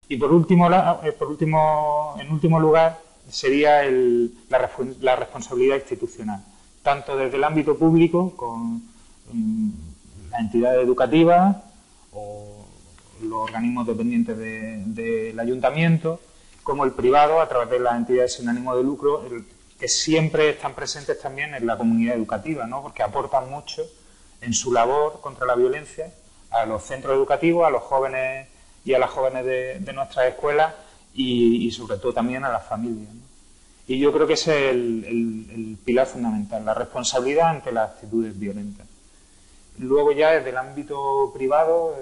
Y por último, en último lugar, sería la responsabilidad institucional, tanto desde el ámbito público, con las entidades educativas o los organismos dependientes del ayuntamiento, como el privado, a través de las entidades sin ánimo de lucro, que siempre están presentes también en la comunidad educativa, ¿no? Porque aportan mucho en su labor contra la violencia a los centros educativos, a los jóvenes y a las jóvenes de nuestras escuelas y sobre todo también a las familias, ¿no? Y yo creo que ese es el pilar fundamental, la responsabilidad ante las actitudes violentas. Luego ya desde el ámbito privado,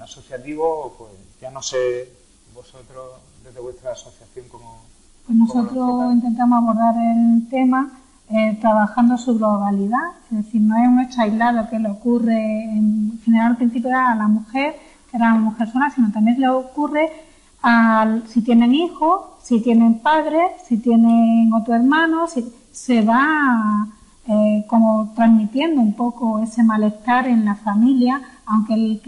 asociativo, pues ya no sé vosotros desde vuestra asociación cómo... Pues nosotros intentamos abordar el tema trabajando su globalidad, es decir, no es un hecho aislado que le ocurre en general al principio a la mujer, que era una mujer sola, sino también le ocurre si tienen hijos, si tienen padres, si tienen otro hermano, se va como transmitiendo un poco ese malestar en la familia, aunque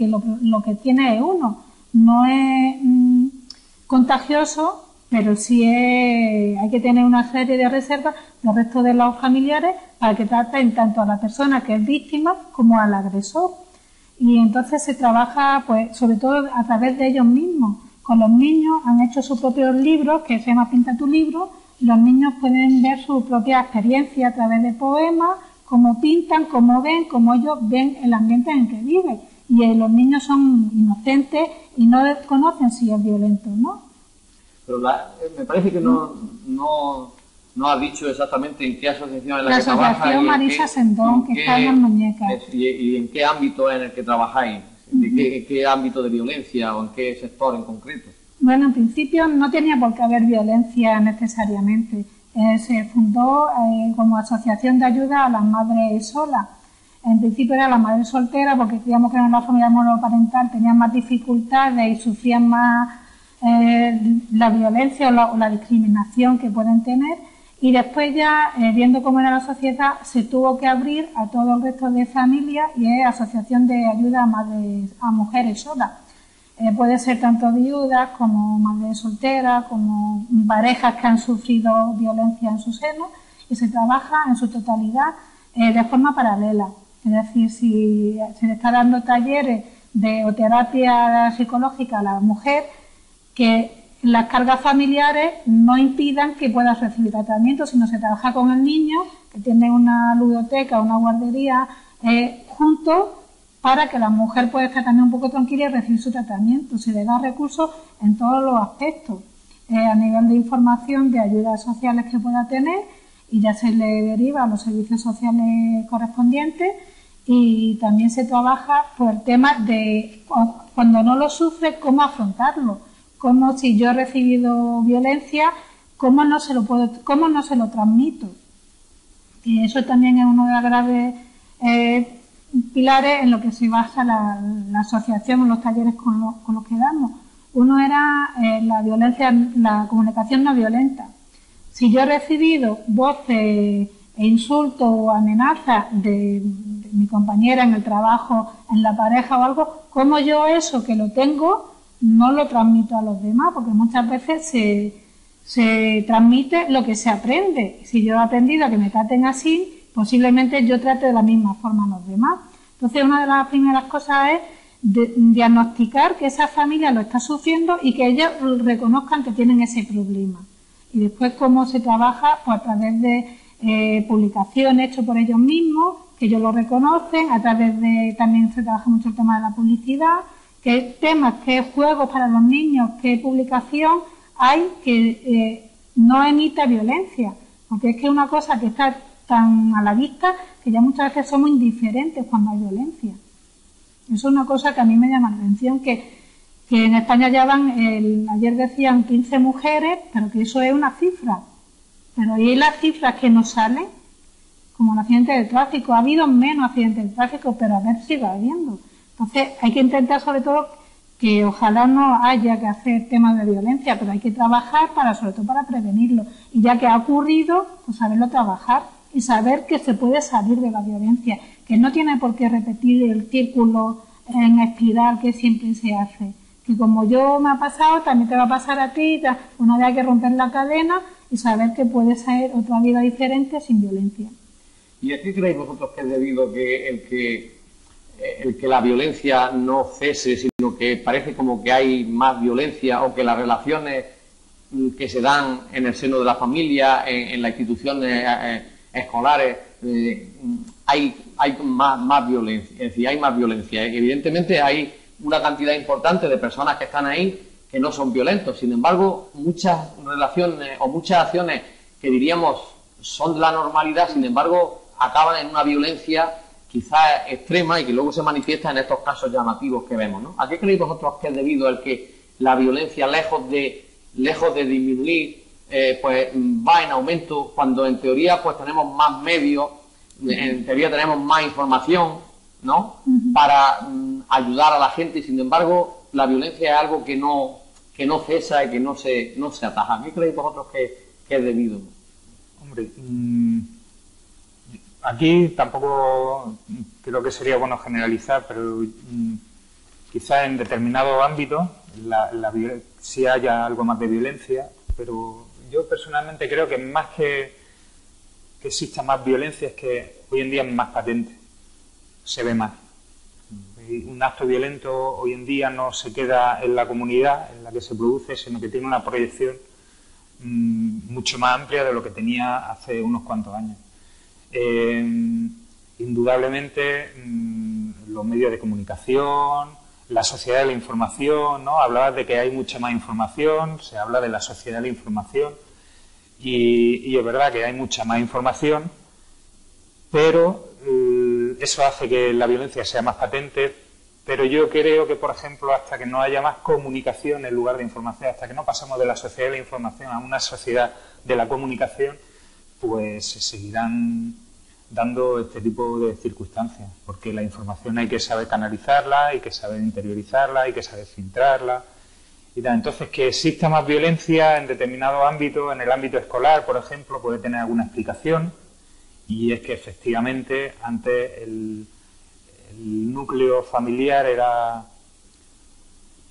lo que tiene es uno. No es contagioso, pero sí hay que tener una serie de reservas del resto de los familiares para que traten tanto a la persona que es víctima como al agresor. Y entonces se trabaja, pues, sobre todo a través de ellos mismos. Con los niños han hecho sus propios libros, que se llama Pinta tu libro, y los niños pueden ver su propia experiencia a través de poemas, cómo pintan, cómo ellos ven el ambiente en el que viven. Y los niños son inocentes y no desconocen si es violento o no. Pero me parece que no has dicho exactamente en qué asociación es la que trabajas. La asociación Marisa Sendón, que está en las muñecas. ¿Y en qué ámbito es en el que trabajáis? ¿En qué ámbito de violencia o en qué sector en concreto? Bueno, en principio no tenía por qué haber violencia necesariamente. Se fundó como asociación de ayuda a las madres solas. En principio era la madre soltera porque creíamos que en la familia monoparental tenían más dificultades y sufrían más la violencia o la discriminación que pueden tener. Y después ya, viendo cómo era la sociedad, se tuvo que abrir a todo el resto de familias y es asociación de ayuda a mujeres solas. Puede ser tanto viudas como madres solteras, como parejas que han sufrido violencia en su seno, y se trabaja en su totalidad de forma paralela. Es decir, si se le está dando talleres o terapia psicológica a la mujer, que las cargas familiares no impidan que pueda recibir tratamiento, sino se trabaja con el niño, que tiene una ludoteca, una guardería, juntos, para que la mujer pueda estar también un poco tranquila y recibir su tratamiento. Se le da recursos en todos los aspectos, a nivel de información, de ayudas sociales que pueda tener, y ya se le deriva a los servicios sociales correspondientes, y también se trabaja por el tema de, cuando no lo sufre, cómo afrontarlo. Como si yo he recibido violencia, cómo no se lo transmito. Y eso también es uno de los graves pilares en lo que se basa la asociación, en los talleres con los que damos. Uno era la violencia, la comunicación no violenta. Si yo he recibido voces e insultos o amenazas de mi compañera en el trabajo, en la pareja o algo, cómo yo eso que lo tengo no lo transmito a los demás, porque muchas veces se transmite lo que se aprende. Si yo he aprendido a que me traten así, posiblemente yo trate de la misma forma a los demás. Entonces, una de las primeras cosas es diagnosticar que esa familia lo está sufriendo y que ellos reconozcan que tienen ese problema. Y después, cómo se trabaja, pues a través de publicaciones hechas por ellos mismos, que ellos lo reconocen, a través de, también se trabaja mucho el tema de la publicidad, qué temas, qué juegos para los niños, qué publicación hay que no emita violencia, porque es que es una cosa que está tan a la vista que ya muchas veces somos indiferentes cuando hay violencia. Eso es una cosa que a mí me llama la atención, que en España ya van, ayer decían 15 mujeres, pero que eso es una cifra. Pero ahí las cifras que nos salen, como el accidente de tráfico, ha habido menos accidentes de tráfico, pero a ver si sigue habiendo. Entonces hay que intentar sobre todo que ojalá no haya que hacer temas de violencia, pero hay que trabajar sobre todo para prevenirlo. Y ya que ha ocurrido, pues saberlo trabajar y saber que se puede salir de la violencia, que no tiene por qué repetir el círculo en espiral que siempre se hace, que como yo me ha pasado, también te va a pasar a ti. Una vez hay que romper la cadena y saber que puede ser otra vida diferente sin violencia. ¿Y a qué creéis vosotros que es debido que la violencia no cese, sino que parece como que hay más violencia, o que las relaciones que se dan en el seno de la familia, en las instituciones escolares, hay más violencia? Es decir, hay más violencia. Evidentemente hay una cantidad importante de personas que están ahí que no son violentos. Sin embargo, muchas relaciones o muchas acciones que diríamos son de la normalidad, sin embargo, acaban en una violencia quizás extrema y que luego se manifiesta en estos casos llamativos que vemos, ¿no? ¿A qué creéis vosotros que es debido el que la violencia, lejos de disminuir, pues va en aumento, cuando en teoría pues tenemos más medios, en teoría tenemos más información, ¿no? Para ayudar a la gente, y sin embargo la violencia es algo que no cesa y que no se ataja? ¿A qué creéis vosotros que es debido? Hombre, aquí tampoco creo que sería bueno generalizar, pero quizás en determinados ámbitos sí haya algo más de violencia, pero yo personalmente creo que más que exista más violencia es que hoy en día es más patente, se ve más. Un acto violento hoy en día no se queda en la comunidad en la que se produce, sino que tiene una proyección mucho más amplia de lo que tenía hace unos cuantos años. Indudablemente los medios de comunicación, la sociedad de la información, ¿no? Hablabas de que hay mucha más información, se habla de la sociedad de la información y es verdad que hay mucha más información, pero eso hace que la violencia sea más patente. Pero yo creo que, por ejemplo, hasta que no haya más comunicación en lugar de información, hasta que no pasemos de la sociedad de la información a una sociedad de la comunicación, pues se seguirán dando este tipo de circunstancias, porque la información hay que saber canalizarla, hay que saber interiorizarla, hay que saber filtrarla y tal. Entonces, que exista más violencia en determinados ámbitos, en el ámbito escolar, por ejemplo, puede tener alguna explicación, y es que efectivamente antes el núcleo familiar era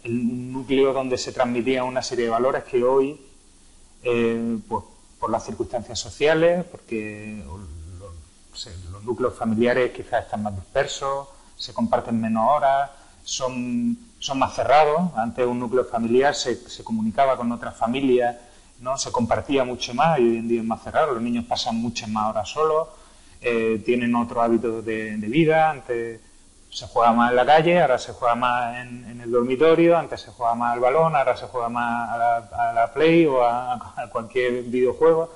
el núcleo donde se transmitían una serie de valores que hoy, pues por las circunstancias sociales, porque los núcleos familiares quizás están más dispersos, se comparten menos horas, son más cerrados. Antes un núcleo familiar se comunicaba con otras familias, ¿no? Se compartía mucho más, y hoy en día es más cerrado. Los niños pasan muchas más horas solos, tienen otro hábito de vida. Antes se juega más en la calle, ahora se juega más en el dormitorio, antes se juega más al balón, ahora se juega más a la Play o a cualquier videojuego,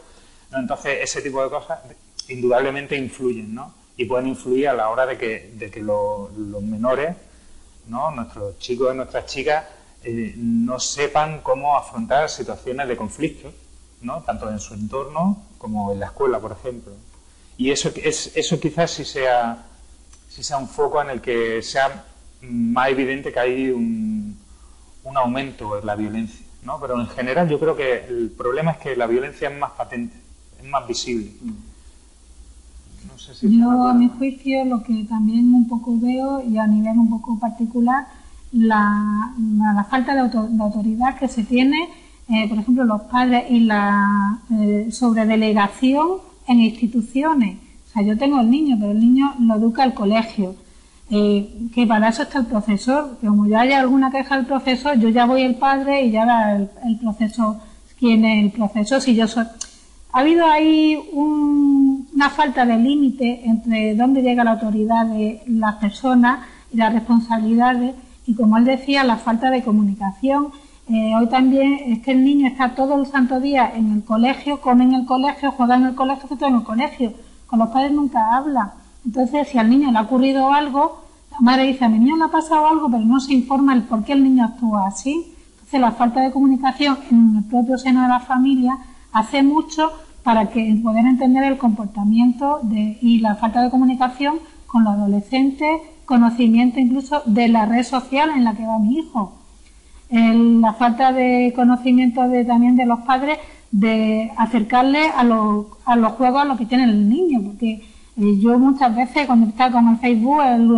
¿no? Entonces ese tipo de cosas indudablemente influyen, ¿no? Y pueden influir a la hora de que los menores, ¿no? Nuestros chicos y nuestras chicas no sepan cómo afrontar situaciones de conflicto, ¿no? Tanto en su entorno como en la escuela, por ejemplo. Y eso quizás sí sea un foco en el que sea más evidente que hay un aumento en la violencia, ¿no? Pero en general yo creo que el problema es que la violencia es más patente, es más visible. No sé si yo, a mi juicio, lo que también un poco veo, y a nivel un poco particular, la falta de autoridad que se tiene, por ejemplo, los padres, y la sobredelegación en instituciones. O sea, yo tengo el niño, pero el niño lo educa el colegio, que para eso está el profesor. Que como ya haya alguna queja del profesor, yo ya voy el padre y ya va el profesor. ¿Quién es el profesor? Si yo soy... Ha habido ahí una falta de límite entre dónde llega la autoridad de las personas y las responsabilidades, y como él decía, la falta de comunicación. Hoy también es que el niño está todo el santo día en el colegio, come en el colegio, juega en el colegio, hace todo en el colegio. Con los padres nunca habla. Entonces, si al niño le ha ocurrido algo, la madre dice: a mi niño le ha pasado algo, pero no se informa el por qué el niño actúa así. Entonces, la falta de comunicación en el propio seno de la familia hace mucho para que poder entender el comportamiento y la falta de comunicación con los adolescentes, conocimiento incluso de la red social en la que va mi hijo. La falta de conocimiento también de los padres, de acercarle a los juegos a lo que tiene el niño, porque yo muchas veces cuando está con el Facebook, el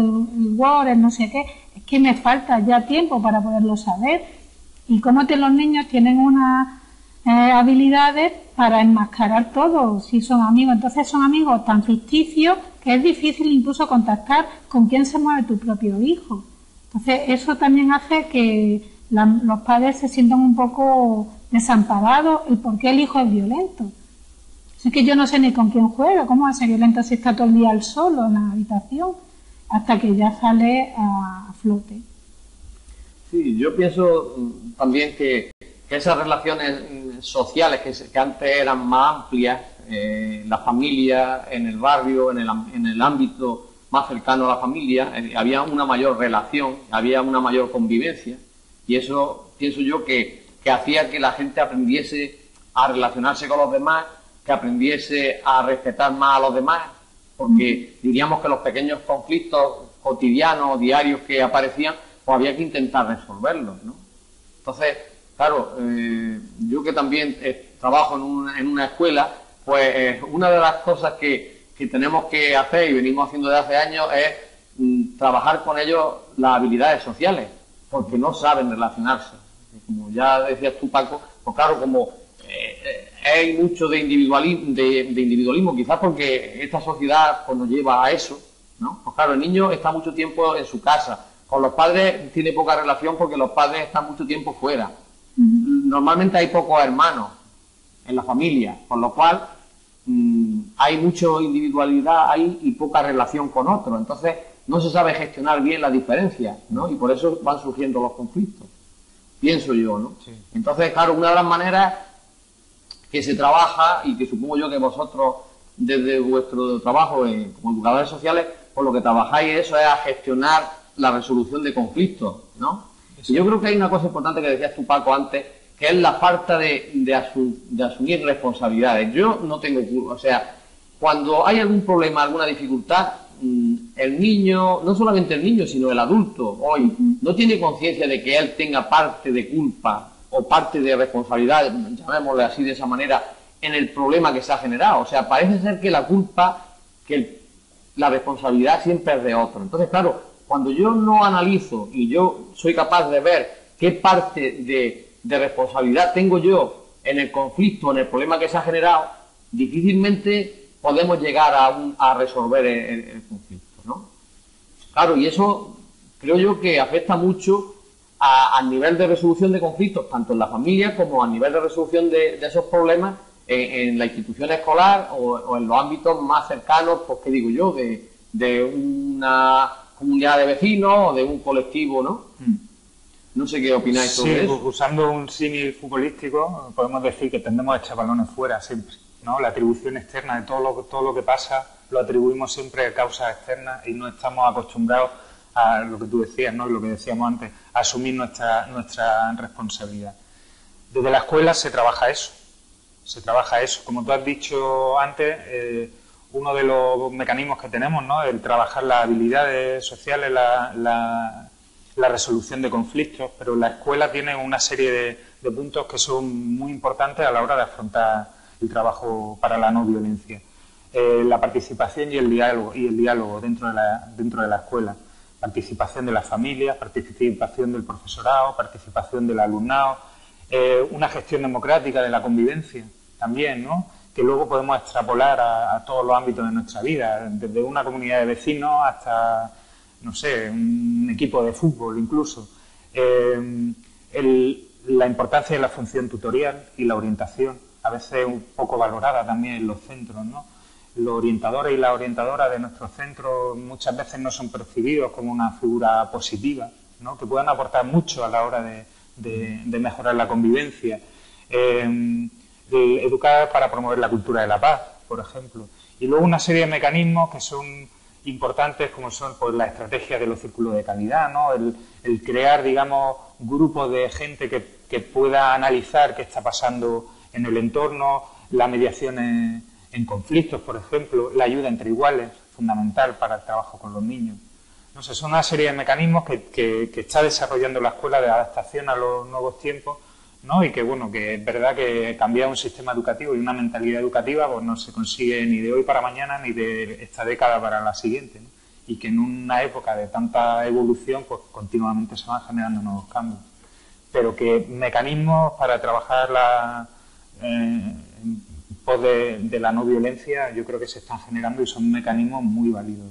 Word, el no sé qué, es que me falta ya tiempo para poderlo saber. Y cómo los niños tienen unas habilidades para enmascarar todo, si son amigos. Entonces son amigos tan ficticios que es difícil incluso contactar con quién se mueve tu propio hijo. Entonces eso también hace que los padres se sientan un poco desamparados. ¿Y por qué el hijo es violento? Es que yo no sé ni con quién juega, ¿cómo va a ser violento si está todo el día él solo en la habitación? Hasta que ya sale a flote. Sí, yo pienso también que esas relaciones sociales que antes eran más amplias, la familia, en el barrio, en el ámbito más cercano a la familia, había una mayor relación, había una mayor convivencia, y eso pienso yo que hacía que la gente aprendiese a relacionarse con los demás, que aprendiese a respetar más a los demás, porque diríamos que los pequeños conflictos cotidianos, diarios que aparecían, pues había que intentar resolverlos, ¿no? Entonces, claro, yo que también trabajo en una escuela, pues una de las cosas que tenemos que hacer y venimos haciendo desde hace años es trabajar con ellos las habilidades sociales, porque no saben relacionarse. Como ya decías tú, Paco, pues claro, como hay mucho de individualismo, quizás porque esta sociedad pues, nos lleva a eso, ¿no? Pues claro, el niño está mucho tiempo en su casa, con los padres tiene poca relación porque los padres están mucho tiempo fuera. Normalmente hay pocos hermanos en la familia, con lo cual hay mucha individualidad ahí y poca relación con otros. Entonces no se sabe gestionar bien las diferencias, ¿no? Y por eso van surgiendo los conflictos, pienso yo, ¿no? Sí. Entonces, claro, una de las maneras que se trabaja, y que supongo yo que vosotros desde vuestro trabajo como educadores sociales, pues lo que trabajáis eso es a gestionar la resolución de conflictos, ¿no? Sí. Y yo creo que hay una cosa importante que decías tú, Paco, antes, que es la falta de asumir responsabilidades. Yo no tengo culpa, o sea, cuando hay algún problema, alguna dificultad, el niño, no solamente el niño, sino el adulto hoy, no tiene conciencia de que él tenga parte de culpa o parte de responsabilidad, llamémosle así de esa manera, en el problema que se ha generado. O sea, parece ser que la culpa, que la responsabilidad siempre es de otro. Entonces, claro, cuando yo no analizo y yo soy capaz de ver qué parte de responsabilidad tengo yo en el conflicto, en el problema que se ha generado, difícilmente podemos llegar a resolver el conflicto, ¿no? Claro, y eso creo yo que afecta mucho al nivel de resolución de conflictos, tanto en la familia como a nivel de resolución de esos problemas en la institución escolar o en los ámbitos más cercanos, pues qué digo yo, de una comunidad de vecinos o de un colectivo, ¿no? No sé qué opináis sobre eso. Sí, usando un símil futbolístico, podemos decir que tendemos a echar balones fuera siempre, ¿no? La atribución externa de todo lo que pasa lo atribuimos siempre a causas externas y no estamos acostumbrados a lo que tú decías, ¿no? Lo que decíamos antes, a asumir nuestra responsabilidad. Desde la escuela se trabaja eso. Como tú has dicho antes, uno de los mecanismos que tenemos, ¿no? El trabajar las habilidades sociales, la resolución de conflictos, pero la escuela tiene una serie de puntos que son muy importantes a la hora de afrontar el trabajo para la no violencia. La participación y el diálogo dentro de la escuela. Participación de las familias, participación del profesorado, participación del alumnado, una gestión democrática de la convivencia también, ¿no? Que luego podemos extrapolar a todos los ámbitos de nuestra vida, desde una comunidad de vecinos hasta, no sé, un equipo de fútbol incluso. La importancia de la función tutorial y la orientación, a veces un poco valorada también en los centros, ¿no? Los orientadores y las orientadoras de nuestros centros muchas veces no son percibidos como una figura positiva, ¿no? Que puedan aportar mucho a la hora de mejorar la convivencia. Educar para promover la cultura de la paz, por ejemplo. Y luego una serie de mecanismos que son importantes, como son pues, la estrategia de los círculos de calidad, ¿no? El crear, digamos, grupos de gente que pueda analizar qué está pasando en el entorno, la mediación en conflictos, por ejemplo, la ayuda entre iguales, fundamental para el trabajo con los niños. No sé, son una serie de mecanismos que está desarrollando la escuela de adaptación a los nuevos tiempos, ¿no? Y que, bueno, que es verdad que cambiar un sistema educativo y una mentalidad educativa pues no se consigue ni de hoy para mañana ni de esta década para la siguiente, ¿no? y que en una época de tanta evolución pues continuamente se van generando nuevos cambios, pero que mecanismos para trabajar en pos de la no violencia yo creo que se están generando y son mecanismos muy válidos.